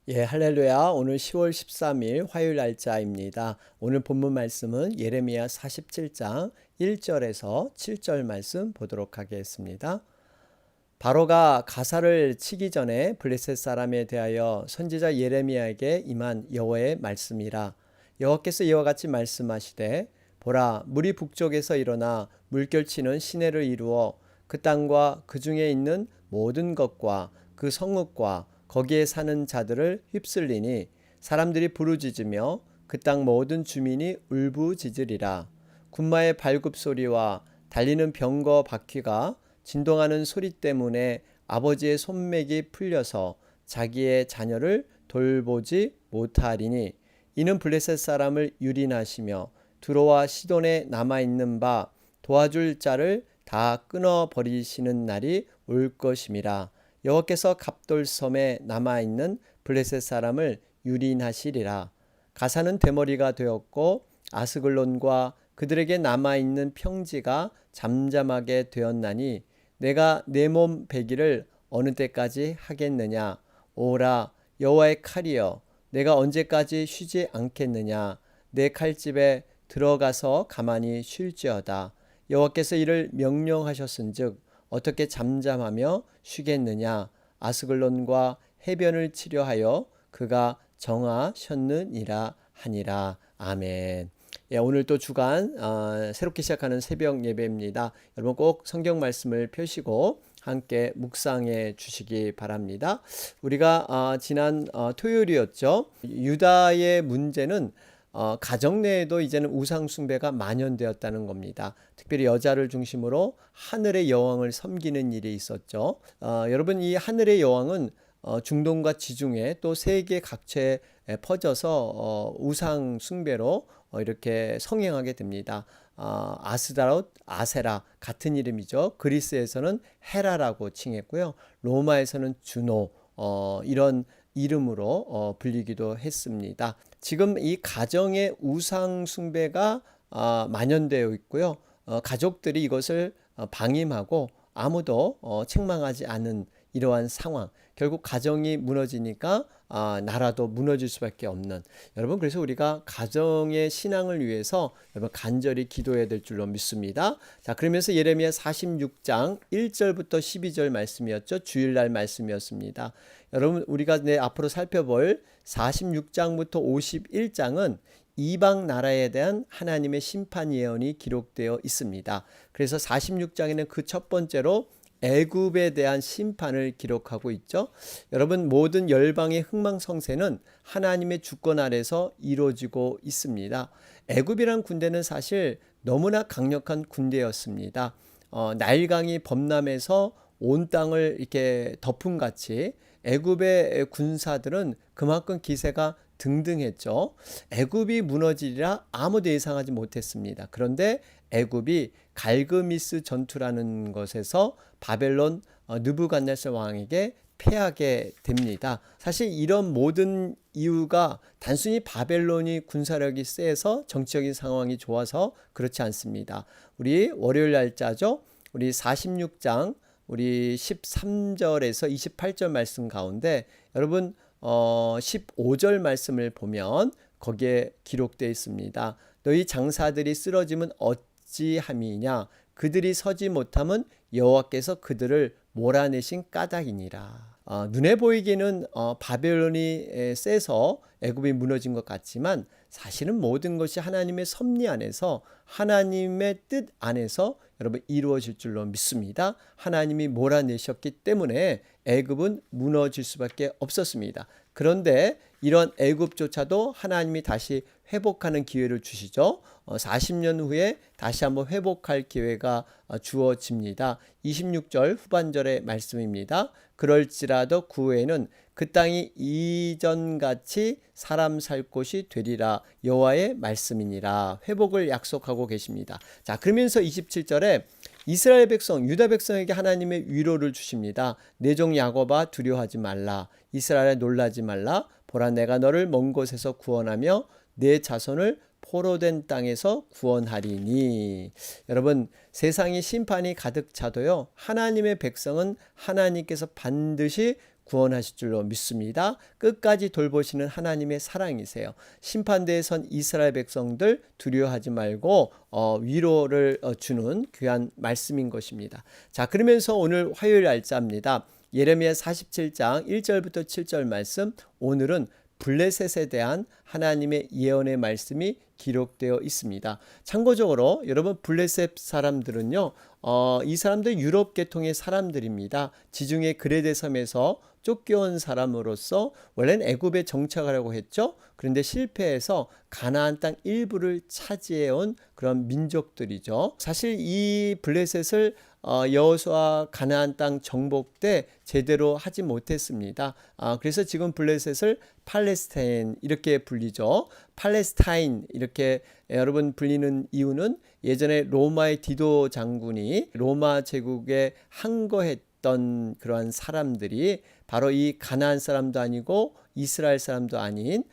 예, 할렐루야. 오늘 10월 13일 화요일 날짜입니다. 오늘 본문 말씀은 예레미야 47장 1절에서 7절 말씀 보도록 하겠습니다. 바로가 가사를 치기 전에 블레셋 사람에 대하여 선지자 예레미야에게 임한 여호와의 말씀이라. 여호와께서 이와 같이 말씀하시되 보라, 물이 북쪽에서 일어나 물결치는 시내를 이루어 그 땅과 그 중에 있는 모든 것과 그 성읍과 거기에 사는 자들을 휩쓸리니 사람들이 부르짖으며 그 땅 모든 주민이 울부짖으리라. 군마의 발굽소리와 달리는 병거 바퀴가 진동하는 소리 때문에 아버지의 손맥이 풀려서 자기의 자녀를 돌보지 못하리니 이는 블레셋 사람을 유린하시며 두로와 시돈에 남아있는 바 도와줄 자를 다 끊어버리시는 날이 올 것임이라. 여호와께서 갑돌섬에 남아있는 블레셋 사람을 유린하시리라. 가사는 대머리가 되었고 아스글론과 그들에게 남아있는 평지가 잠잠하게 되었나니 내가 내 몸 배기를 어느 때까지 하겠느냐. 오라 여호와의 칼이여, 내가 언제까지 쉬지 않겠느냐. 내 칼집에 들어가서 가만히 쉴지어다. 여호와께서 이를 명령하셨은즉 어떻게 잠잠하며 쉬겠느냐. 아스글론과 해변을 치려하여 그가 정하셨느니라 하니라. 아멘. 예, 오늘 또 주간 새롭게 시작하는 새벽 예배입니다. 여러분 꼭 성경 말씀을 펴시고 함께 묵상해 주시기 바랍니다. 우리가 지난 토요일이었죠. 유다의 문제는 가정 내에도 이제는 우상 숭배가 만연되었다는 겁니다. 특별히 여자를 중심으로 하늘의 여왕을 섬기는 일이 있었죠. 여러분, 이 하늘의 여왕은 중동과 지중해 또 세계 각처에 퍼져서 우상 숭배로 이렇게 성행하게 됩니다. 아스다롯, 아세라 같은 이름이죠. 그리스에서는 헤라라고 칭했고요. 로마에서는 주노 이런 이름으로 불리기도 했습니다. 지금 이 가정의 우상 숭배가 만연되어 있고요. 가족들이 이것을 방임하고 아무도 책망하지 않은 이러한 상황. 결국 가정이 무너지니까 나라도 무너질 수밖에 없는. 여러분, 그래서 우리가 가정의 신앙을 위해서 여러분 간절히 기도해야 될 줄로 믿습니다. 자, 그러면서 예레미야 46장 1절부터 12절 말씀이었죠. 주일날 말씀이었습니다. 여러분, 우리가 앞으로 살펴볼 46장부터 51장은 이방 나라에 대한 하나님의 심판 예언이 기록되어 있습니다. 그래서 46장에는 그 첫 번째로 애굽에 대한 심판을 기록하고 있죠. 여러분, 모든 열방의 흥망성쇠는 하나님의 주권 아래서 이루어지고 있습니다. 애굽이란 군대는 사실 너무나 강력한 군대였습니다. 나일강이 범람해서 온 땅을 이렇게 덮음같이 애굽의 군사들은 그만큼 기세가 등등했죠. 애굽이 무너지리라 아무도 예상하지 못했습니다. 그런데 애굽이 갈그미스 전투라는 것에서 바벨론 느부갓네살 왕에게 패하게 됩니다. 사실 이런 모든 이유가 단순히 바벨론이 군사력이 세서 정치적인 상황이 좋아서 그렇지 않습니다. 우리 월요일 날짜죠. 우리 46장 우리 13절에서 28절 말씀 가운데 여러분 15절 말씀을 보면 거기에 기록되어 있습니다. 너희 장사들이 쓰러지면 어찌함이냐. 그들이 서지 못함은 여호와께서 그들을 몰아내신 까닭이니라. 눈에 보이기는 바벨론이 세서 애굽이 무너진 것 같지만 사실은 모든 것이 하나님의 섭리 안에서 하나님의 뜻 안에서 여러분 이루어질 줄로 믿습니다. 하나님이 몰아내셨기 때문에 애굽은 무너질 수밖에 없었습니다. 그런데 이런 애굽조차도 하나님이 다시 회복하는 기회를 주시죠. 40년 후에 다시 한번 회복할 기회가 주어집니다. 26절 후반절의 말씀입니다. 그럴지라도 그 후에는 그 땅이 이전같이 사람 살 곳이 되리라. 여호와의 말씀이니라. 회복을 약속하고 계십니다. 자, 그러면서 27절에 이스라엘 백성, 유다 백성에게 하나님의 위로를 주십니다. 내 종 야곱아 두려워하지 말라. 이스라엘에 놀라지 말라. 보라, 내가 너를 먼 곳에서 구원하며 내 자손을 포로된 땅에서 구원하리니. 여러분, 세상이 심판이 가득 차도요, 하나님의 백성은 하나님께서 반드시 구원하실 줄로 믿습니다. 끝까지 돌보시는 하나님의 사랑이세요. 심판대에 선 이스라엘 백성들 두려워하지 말고 위로를 주는 귀한 말씀인 것입니다. 자, 그러면서 오늘 화요일 날짜입니다. 예레미야 47장 1절부터 7절 말씀, 오늘은 블레셋에 대한 하나님의 예언의 말씀이 기록되어 있습니다. 참고적으로 여러분, 블레셋 사람들은요, 이 사람들 유럽 계통의 사람들입니다. 지중해 그레데 섬에서 쫓겨온 사람으로서 원래는 애굽에 정착하려고 했죠. 그런데 실패해서 가나안 땅 일부를 차지해온 그런 민족들이죠. 사실 이 블레셋을 여호수아 가나안 땅 정복 때 제대로 하지 못했습니다. 그래서 지금 블레셋을 팔레스타인 이렇게 불리죠. 팔레스타인 이렇게 여러분 불리는 이유는 예전에 로마의 디도 장군이 로마 제국에 항거했던 그러한 사람들이 바로 이 가나안 사람도 아니고 이스라엘 사람도 아닌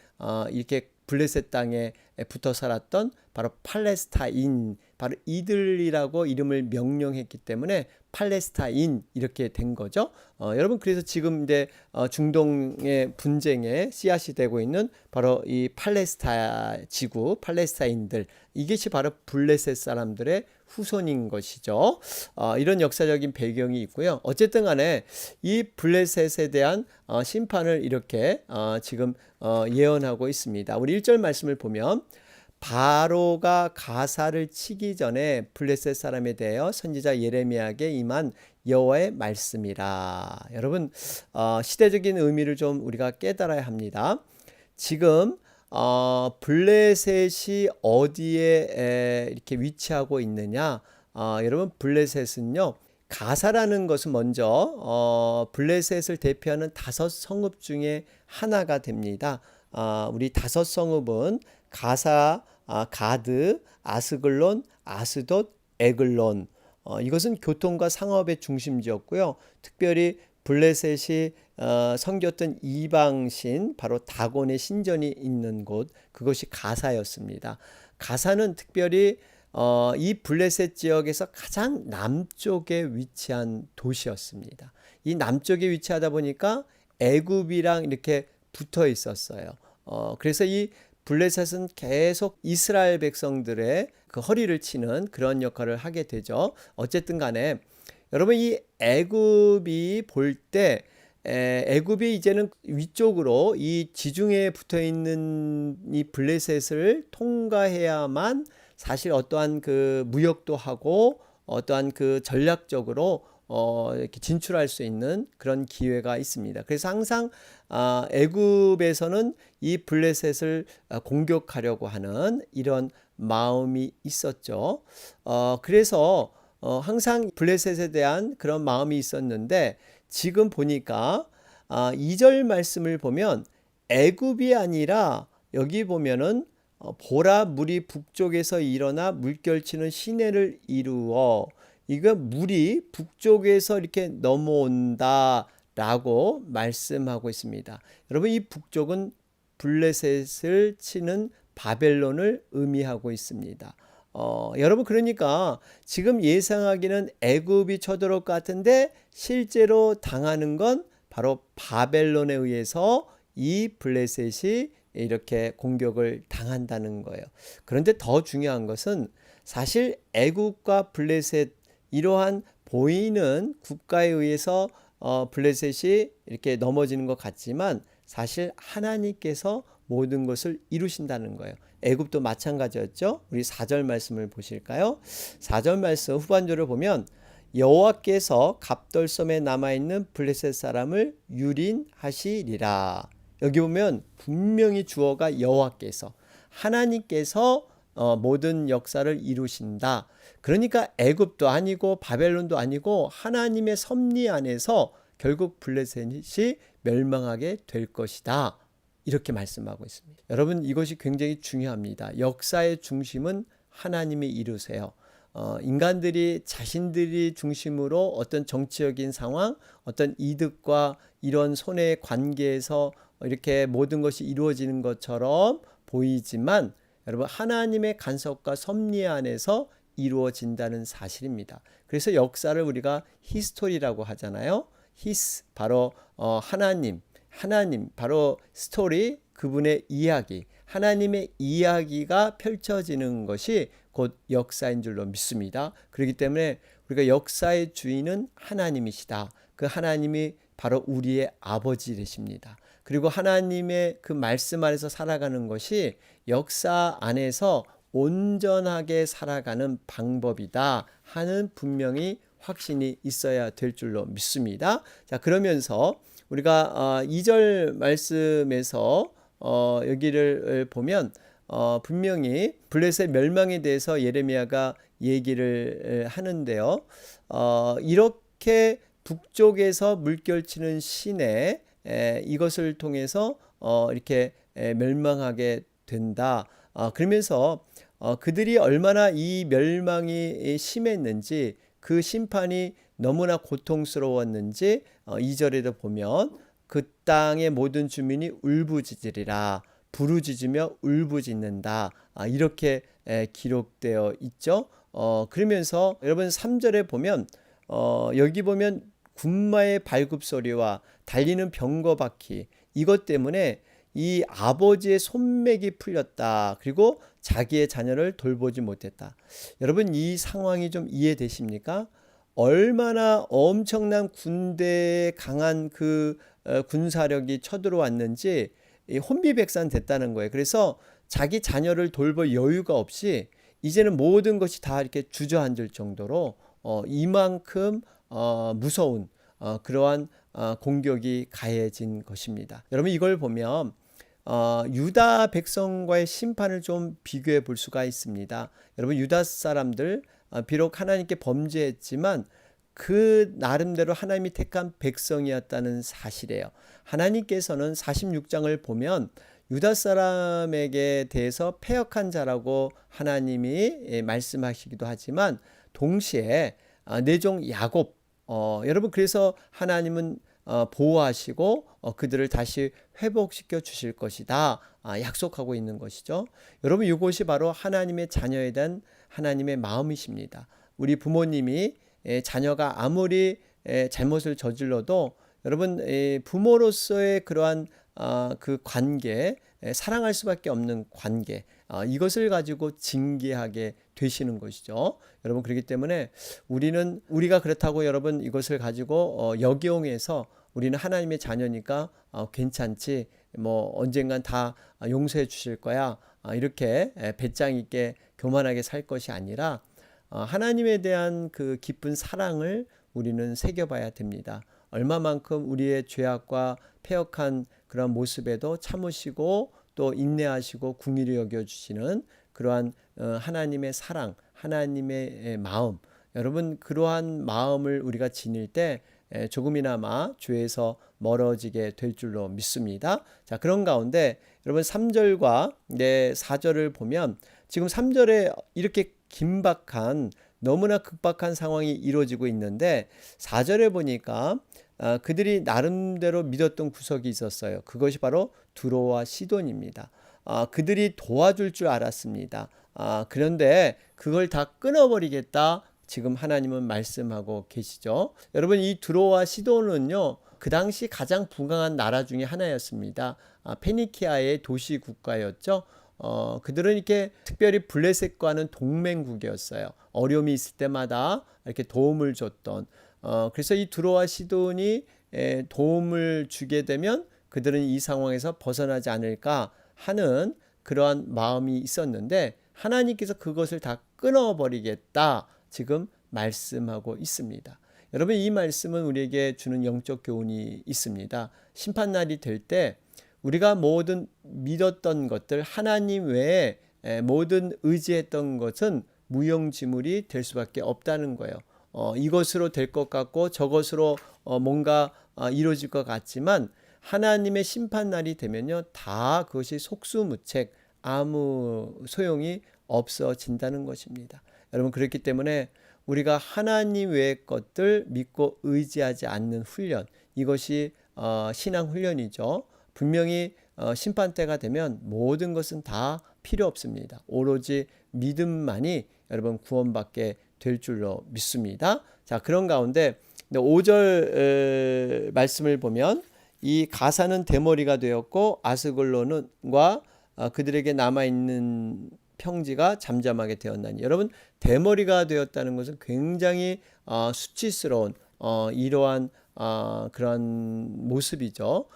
이렇게 블레셋 땅에 붙어 살았던 바로 팔레스타인, 바로 이들이라고 이름을 명령했기 때문에 팔레스타인 이렇게 된 거죠. 여러분, 그래서 지금 이제 중동의 분쟁에 씨앗이 되고 있는 바로 이 팔레스타 지구, 팔레스타인들, 이것이 바로 블레셋 사람들의 후손인 것이죠. 이런 역사적인 배경이 있고요. 어쨌든 간에 이 블레셋에 대한 심판을 이렇게 지금 예언하고 있습니다. 우리 1절 말씀을 보면, 바로가 가사를 치기 전에 블레셋 사람에 대하여 선지자 예레미야에게 임한 여호와의 말씀이라. 여러분, 시대적인 의미를 좀 우리가 깨달아야 합니다. 지금 블레셋이 어디에 이렇게 위치하고 있느냐? 여러분, 블레셋은요, 가사라는 것은 먼저 블레셋을 대표하는 5성읍 중에 하나가 됩니다. 우리 5성읍은 가사, 가드, 아스글론, 아스돗, 에글론. 이것은 교통과 상업의 중심지였고요. 특별히 블레셋이 섬겼던 이방신, 바로 다곤의 신전이 있는 곳, 그것이 가사였습니다. 가사는 특별히 이 블레셋 지역에서 가장 남쪽에 위치한 도시였습니다. 이 남쪽에 위치하다 보니까 애굽이랑 이렇게 붙어 있었어요. 그래서 이 블레셋은 계속 이스라엘 백성들의 그 허리를 치는 그런 역할을 하게 되죠. 어쨌든 간에 여러분, 이 애굽이 볼 때 애굽이 이제는 위쪽으로 이 지중해에 붙어 있는 이 블레셋을 통과해야만 사실 어떠한 그 무역도 하고 어떠한 그 전략적으로 이렇게 진출할 수 있는 그런 기회가 있습니다. 그래서 항상 애굽에서는 이 블레셋을 공격하려고 하는 이런 마음이 있었죠. 그래서 항상 블레셋에 대한 그런 마음이 있었는데, 지금 보니까 2절 말씀을 보면 애굽이 아니라 여기 보면은 보라, 물이 북쪽에서 일어나 물결치는 시내를 이루어, 이거 물이 북쪽에서 이렇게 넘어온다 라고 말씀하고 있습니다. 여러분, 이 북쪽은 블레셋을 치는 바벨론을 의미하고 있습니다. 여러분, 그러니까 지금 예상하기는 애굽이 쳐들어올 것 같은데 실제로 당하는 건 바로 바벨론에 의해서 이 블레셋이 이렇게 공격을 당한다는 거예요. 그런데 더 중요한 것은 사실 애굽과 블레셋, 이러한 보이는 국가에 의해서 블레셋이 이렇게 넘어지는 것 같지만 사실 하나님께서 모든 것을 이루신다는 거예요. 애굽도 마찬가지였죠. 우리 4절 말씀을 보실까요? 4절 말씀 후반절을 보면, 여호와께서 갑돌섬에 남아있는 블레셋 사람을 유린하시리라. 여기 보면 분명히 주어가 여호와께서, 하나님께서 모든 역사를 이루신다. 그러니까 애굽도 아니고 바벨론도 아니고 하나님의 섭리 안에서 결국 블레셋이 멸망하게 될 것이다. 이렇게 말씀하고 있습니다. 여러분, 이것이 굉장히 중요합니다. 역사의 중심은 하나님이 이루세요. 인간들이 자신들이 중심으로 어떤 정치적인 상황, 어떤 이득과 이런 손해의 관계에서 이렇게 모든 것이 이루어지는 것처럼 보이지만, 여러분, 하나님의 간섭과 섭리 안에서 이루어진다는 사실입니다. 그래서 역사를 우리가 히스토리라고 하잖아요. his 바로 하나님 바로 스토리 그분의 이야기 하나님의 이야기가 펼쳐지는 것이 곧 역사인 줄로 믿습니다. 그렇기 때문에 우리가 역사의 주인은 하나님이시다. 그 하나님이 바로 우리의 아버지 되십니다. 그리고 하나님의 그 말씀 안에서 살아가는 것이 역사 안에서 온전하게 살아가는 방법이다 하는 분명히 확신이 있어야 될 줄로 믿습니다. 자, 그러면서 우리가 2절 말씀에서 여기를 보면 분명히 블레셋 멸망에 대해서 예레미야가 얘기를 하는데요. 이렇게 북쪽에서 물결치는 시내 이것을 통해서 이렇게 멸망하게 된다. 그러면서 그들이 얼마나 이 멸망이 심했는지 그 심판이 너무나 고통스러웠는지 2절에도 보면 그 땅의 모든 주민이 울부짖으리라 부르짖으며 울부짖는다 이렇게 기록되어 있죠. 그러면서 여러분 3절에 보면 여기 보면 군마의 발굽소리와 달리는 병거 바퀴 이것 때문에 이 아버지의 손맥이 풀렸다. 그리고 자기의 자녀를 돌보지 못했다. 여러분 이 상황이 좀 이해되십니까? 얼마나 엄청난 군대에 강한 그 군사력이 쳐들어왔는지 혼비백산 됐다는 거예요. 그래서 자기 자녀를 돌볼 여유가 없이 이제는 모든 것이 다 이렇게 주저앉을 정도로 이만큼 무서운 그러한 공격이 가해진 것입니다. 여러분 이걸 보면 유다 백성과의 심판을 좀 비교해 볼 수가 있습니다. 여러분 유다 사람들 비록 하나님께 범죄했지만 그 나름대로 하나님이 택한 백성이었다는 사실이에요. 하나님께서는 46장을 보면 유다 사람에게 대해서 패역한 자라고 하나님이 말씀하시기도 하지만 동시에 내 종 야곱 여러분 그래서 하나님은 보호하시고 그들을 다시 회복시켜 주실 것이다 약속하고 있는 것이죠. 여러분 이것이 바로 하나님의 자녀에 대한 하나님의 마음이십니다. 우리 부모님이 자녀가 아무리 잘못을 저질러도 여러분 부모로서의 그러한 그 관계 사랑할 수밖에 없는 관계 이것을 가지고 징계하게 되시는 것이죠. 여러분 그렇기 때문에 우리가 그렇다고 여러분 이것을 가지고 역이용해서 우리는 하나님의 자녀니까 괜찮지 뭐 언젠간 다 용서해 주실 거야 이렇게 배짱 있게 교만하게 살 것이 아니라 하나님에 대한 그 깊은 사랑을 우리는 새겨봐야 됩니다. 얼마만큼 우리의 죄악과 패역한 그런 모습에도 참으시고 또 인내하시고 궁휼히 여겨주시는 그러한 하나님의 사랑, 하나님의 마음 여러분 그러한 마음을 우리가 지닐 때 조금이나마 죄에서 멀어지게 될 줄로 믿습니다. 자, 그런 가운데 여러분 3절과 4절을 보면 지금 3절에 이렇게 긴박한 너무나 급박한 상황이 이루어지고 있는데 4절에 보니까 그들이 나름대로 믿었던 구석이 있었어요. 그것이 바로 두로와 시돈입니다. 그들이 도와줄 줄 알았습니다. 그런데 그걸 다 끊어버리겠다. 지금 하나님은 말씀하고 계시죠. 여러분 이 두로와 시돈은요. 그 당시 가장 부강한 나라 중에 하나였습니다. 페니키아의 도시 국가였죠. 그들은 이렇게 특별히 블레셋과는 동맹국이었어요. 어려움이 있을 때마다 이렇게 도움을 줬던 그래서 이 두로와 시돈이 도움을 주게 되면 그들은 이 상황에서 벗어나지 않을까 하는 그러한 마음이 있었는데 하나님께서 그것을 다 끊어버리겠다 지금 말씀하고 있습니다. 여러분 이 말씀은 우리에게 주는 영적 교훈이 있습니다. 심판날이 될 때 우리가 모든 믿었던 것들 하나님 외에 모든 의지했던 것은 무용지물이 될 수밖에 없다는 거예요. 이것으로 될 것 같고 저것으로 뭔가 이루어질 것 같지만 하나님의 심판날이 되면요 다 그것이 속수무책 아무 소용이 없어진다는 것입니다. 여러분 그렇기 때문에 우리가 하나님 외의 것들 믿고 의지하지 않는 훈련 이것이 신앙 훈련이죠. 분명히 심판 때가 되면 모든 것은 다 필요 없습니다. 오로지 믿음만이 여러분 구원받게 될 줄로 믿습니다. 자, 그런 가운데 근데 5절 말씀을 보면 이 가사는 대머리가 되었고 아스글론과 그들에게 남아있는 평지가 잠잠하게 되었나니. 여러분, 대머리가 되었다는 것은 굉장히 수치스러운 이러한 그런 모습이죠.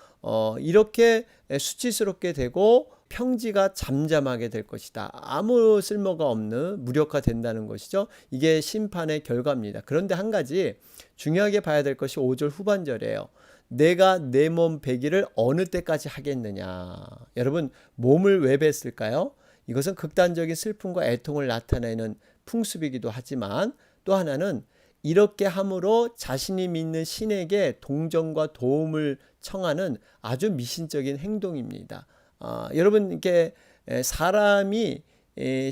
이렇게 수치스럽게 되고 평지가 잠잠하게 될 것이다. 아무 쓸모가 없는 무력화된다는 것이죠. 이게 심판의 결과입니다. 그런데 한 가지 중요하게 봐야 될 것이 5절 후반절이에요. 내가 내 몸 베기를 어느 때까지 하겠느냐. 여러분, 몸을 왜 뱄을까요? 이것은 극단적인 슬픔과 애통을 나타내는 풍습이기도 하지만 또 하나는 이렇게 함으로 자신이 믿는 신에게 동정과 도움을 청하는 아주 미신적인 행동입니다. 여러분, 이렇게 사람이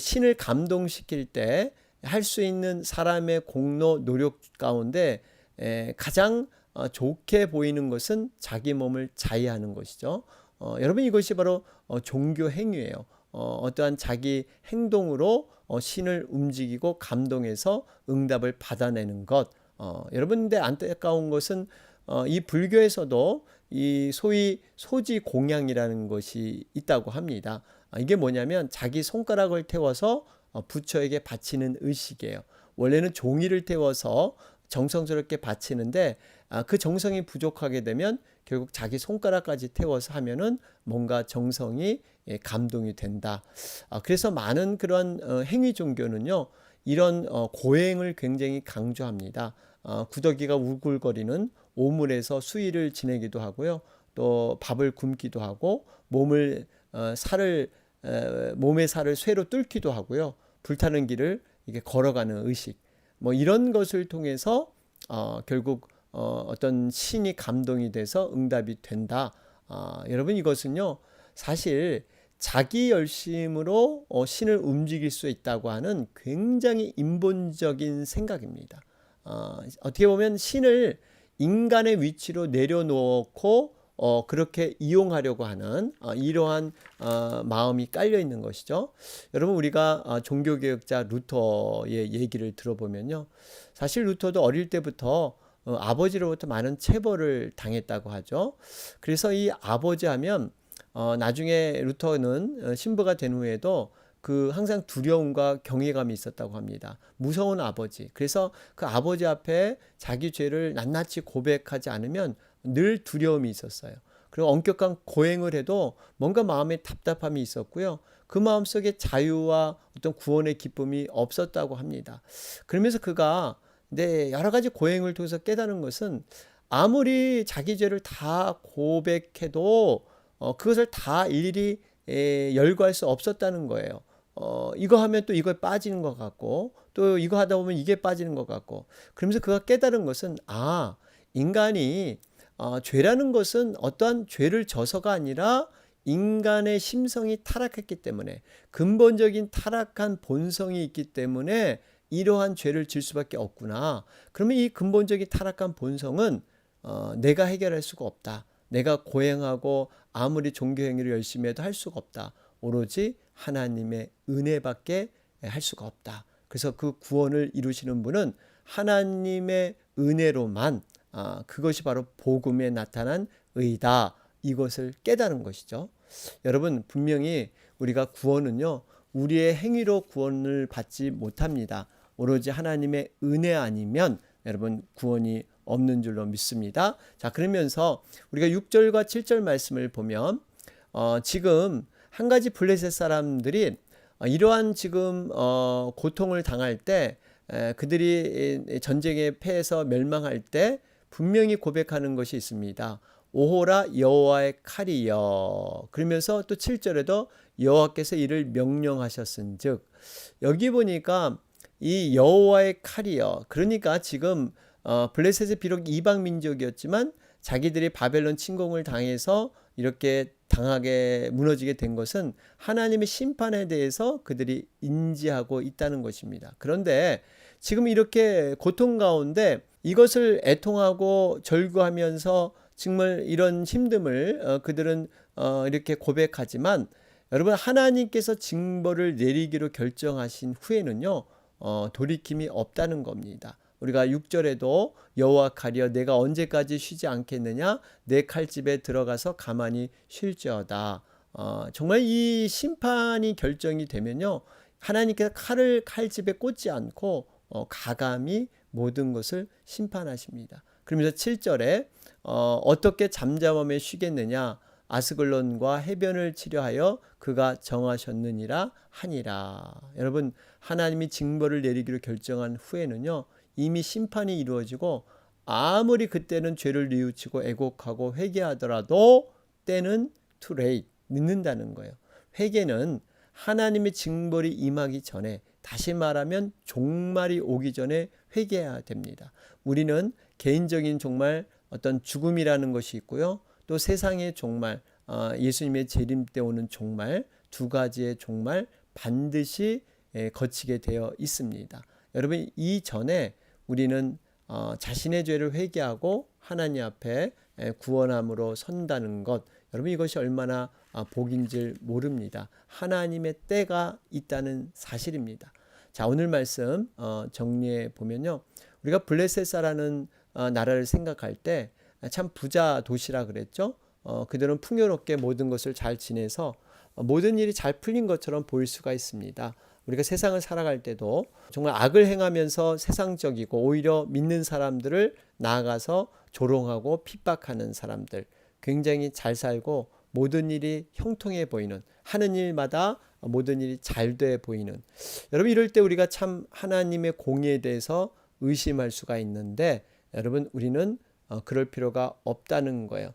신을 감동시킬 때 할 수 있는 사람의 공로 노력 가운데 가장 좋게 보이는 것은 자기 몸을 자의하는 것이죠. 여러분, 이것이 바로 종교 행위예요. 어떠한 자기 행동으로 신을 움직이고 감동해서 응답을 받아내는 것. 여러분, 근데 안타까운 것은 이 불교에서도 이 소위 소지 공양이라는 것이 있다고 합니다. 이게 뭐냐면 자기 손가락을 태워서 부처에게 바치는 의식이에요. 원래는 종이를 태워서 정성스럽게 바치는데 그 정성이 부족하게 되면 결국 자기 손가락까지 태워서 하면은 뭔가 정성이 감동이 된다. 그래서 많은 그런 행위 종교는요, 이런 고행을 굉장히 강조합니다. 구더기가 우글거리는 오물에서 수의를 지내기도 하고요. 또 밥을 굶기도 하고 몸의 살을 쇠로 뚫기도 하고요. 불타는 길을 이게 걸어가는 의식. 뭐 이런 것을 통해서 결국 어떤 신이 감동이 돼서 응답이 된다. 여러분, 이것은요, 사실 자기 열심으로 신을 움직일 수 있다고 하는 굉장히 인본적인 생각입니다. 어떻게 보면 신을 인간의 위치로 내려놓고 그렇게 이용하려고 하는 이러한 마음이 깔려 있는 것이죠. 여러분, 우리가 종교개혁자 루터의 얘기를 들어보면요, 사실 루터도 어릴 때부터 아버지로부터 많은 체벌을 당했다고 하죠. 그래서 이 아버지 하면 나중에 루터는 신부가 된 후에도 그 항상 두려움과 경외감이 있었다고 합니다. 무서운 아버지. 그래서 그 아버지 앞에 자기 죄를 낱낱이 고백하지 않으면 늘 두려움이 있었어요. 그리고 엄격한 고행을 해도 뭔가 마음에 답답함이 있었고요. 그 마음속에 자유와 어떤 구원의 기쁨이 없었다고 합니다. 그러면서 그가 여러 가지 고행을 통해서 깨달은 것은 아무리 자기 죄를 다 고백해도 그것을 다 일일이 열거할 수 없었다는 거예요. 이거 하면 또 이거에 빠지는 것 같고, 또 이거 하다 보면 이게 빠지는 것 같고, 그러면서 그가 깨달은 것은 인간이 죄라는 것은 어떠한 죄를 져서가 아니라 인간의 심성이 타락했기 때문에, 근본적인 타락한 본성이 있기 때문에 이러한 죄를 질 수밖에 없구나. 그러면 이 근본적인 타락한 본성은 내가 해결할 수가 없다. 내가 고행하고 아무리 종교행위를 열심히 해도 할 수가 없다. 오로지 하나님의 은혜밖에 할 수가 없다. 그래서 그 구원을 이루시는 분은 하나님의 은혜로만, 그것이 바로 복음에 나타난 의다. 이것을 깨달은 것이죠. 여러분, 분명히 우리가 구원은요, 우리의 행위로 구원을 받지 못합니다. 오로지 하나님의 은혜 아니면 여러분 구원이 없는 줄로 믿습니다. 자, 그러면서 우리가 6절과 7절 말씀을 보면 지금 한 가지 블레셋 사람들이 이러한 지금 고통을 당할 때, 그들이 전쟁에 패해서 멸망할 때 분명히 고백하는 것이 있습니다. 오호라 여호와의 칼이여. 그러면서 또 7절에도 여호와께서 이를 명령하셨은즉, 여기 보니까 이 여호와의 칼이여, 그러니까 지금 블레셋이 비록 이방 민족이었지만 자기들이 바벨론 침공을 당해서 이렇게 당하게 무너지게 된 것은 하나님의 심판에 대해서 그들이 인지하고 있다는 것입니다. 그런데 지금 이렇게 고통 가운데 이것을 애통하고 절구하면서 정말 이런 힘듦을 그들은 이렇게 고백하지만, 여러분, 하나님께서 징벌을 내리기로 결정하신 후에는요, 돌이킴이 없다는 겁니다. 우리가 6절에도 여호와 가리어 내가 언제까지 쉬지 않겠느냐, 내 칼집에 들어가서 가만히 쉴지어다. 정말 이 심판이 결정이 되면요, 하나님께서 칼을 칼집에 꽂지 않고 가감히 모든 것을 심판하십니다. 그러면서 7절에 어떻게 잠잠함에 쉬겠느냐, 아스글론과 해변을 치려하여 그가 정하셨느니라 하니라. 여러분, 하나님이 징벌을 내리기로 결정한 후에는요, 이미 심판이 이루어지고 아무리 그때는 죄를 뉘우치고 애곡하고 회개하더라도 때는 too late, 늦는다는 거예요. 회개는 하나님의 징벌이 임하기 전에, 다시 말하면 종말이 오기 전에 회개해야 됩니다. 우리는 개인적인 종말, 어떤 죽음이라는 것이 있고요, 또 세상의 종말, 예수님의 재림 때 오는 종말, 두 가지의 종말 반드시 거치게 되어 있습니다. 여러분, 이 전에 우리는 자신의 죄를 회개하고 하나님 앞에 구원함으로 선다는 것, 여러분, 이것이 얼마나 복인 줄 모릅니다. 하나님의 때가 있다는 사실입니다. 자, 오늘 말씀 정리해 보면요, 우리가 블레셋사라는 나라를 생각할 때 참 부자 도시라 그랬죠. 그들은 풍요롭게 모든 것을 잘 지내서 모든 일이 잘 풀린 것처럼 보일 수가 있습니다. 우리가 세상을 살아갈 때도 정말 악을 행하면서 세상적이고 오히려 믿는 사람들을 나아가서 조롱하고 핍박하는 사람들, 굉장히 잘 살고 모든 일이 형통해 보이는, 하는 일마다 모든 일이 잘 돼 보이는, 여러분, 이럴 때 우리가 참 하나님의 공의에 대해서 의심할 수가 있는데, 여러분, 우리는 그럴 필요가 없다는 거예요.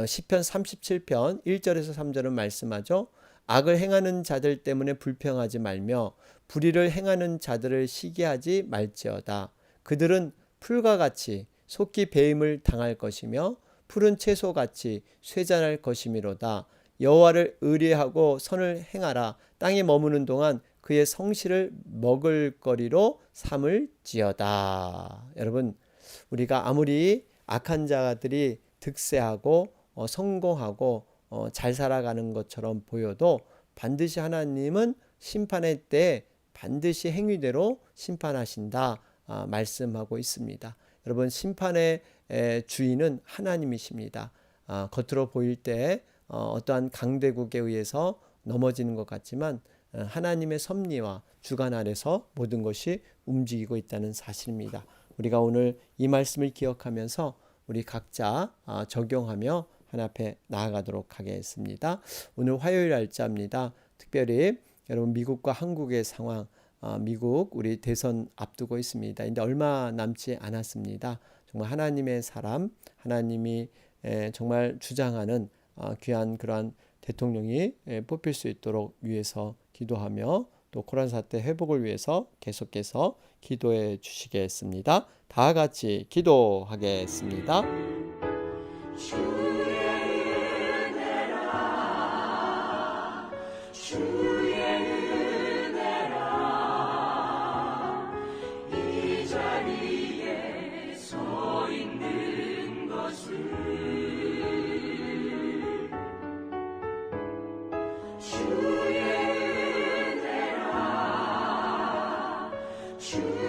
시편 37편 1절에서 3절은 말씀하죠. 악을 행하는 자들 때문에 불평하지 말며 불의를 행하는 자들을 시기하지 말지어다. 그들은 풀과 같이 속히 배임을 당할 것이며 푸른 채소같이 쇠잔할 것이미로다. 여호와를 의뢰하고 선을 행하라. 땅에 머무는 동안 그의 성실을 먹을거리로 삼을지어다. 여러분, 우리가 아무리 악한 자들이 득세하고 성공하고 잘 살아가는 것처럼 보여도 반드시 하나님은 심판의 때 반드시 행위대로 심판하신다 말씀하고 있습니다. 여러분, 심판의 주인은 하나님이십니다. 겉으로 보일 때 어떠한 강대국에 의해서 넘어지는 것 같지만 하나님의 섭리와 주관 아래서 모든 것이 움직이고 있다는 사실입니다. 우리가 오늘 이 말씀을 기억하면서 우리 각자 적용하며 하나님 앞에 나아가도록 하겠습니다. 오늘 화요일 날짜입니다. 특별히 여러분, 미국과 한국의 상황, 미국 우리 대선 앞두고 있습니다. 근데 얼마 남지 않았습니다. 정말 하나님의 사람, 하나님이 정말 주장하는 귀한 그러한 대통령이 뽑힐 수 있도록 위해서 기도하며, 또 코로나 사태 회복을 위해서 계속해서 기도해 주시겠습니다. 다 같이 기도하겠습니다. 주의 은혜라, 주의 은혜라, 이 자리에 서 있는 것을 주의 은혜라, 주의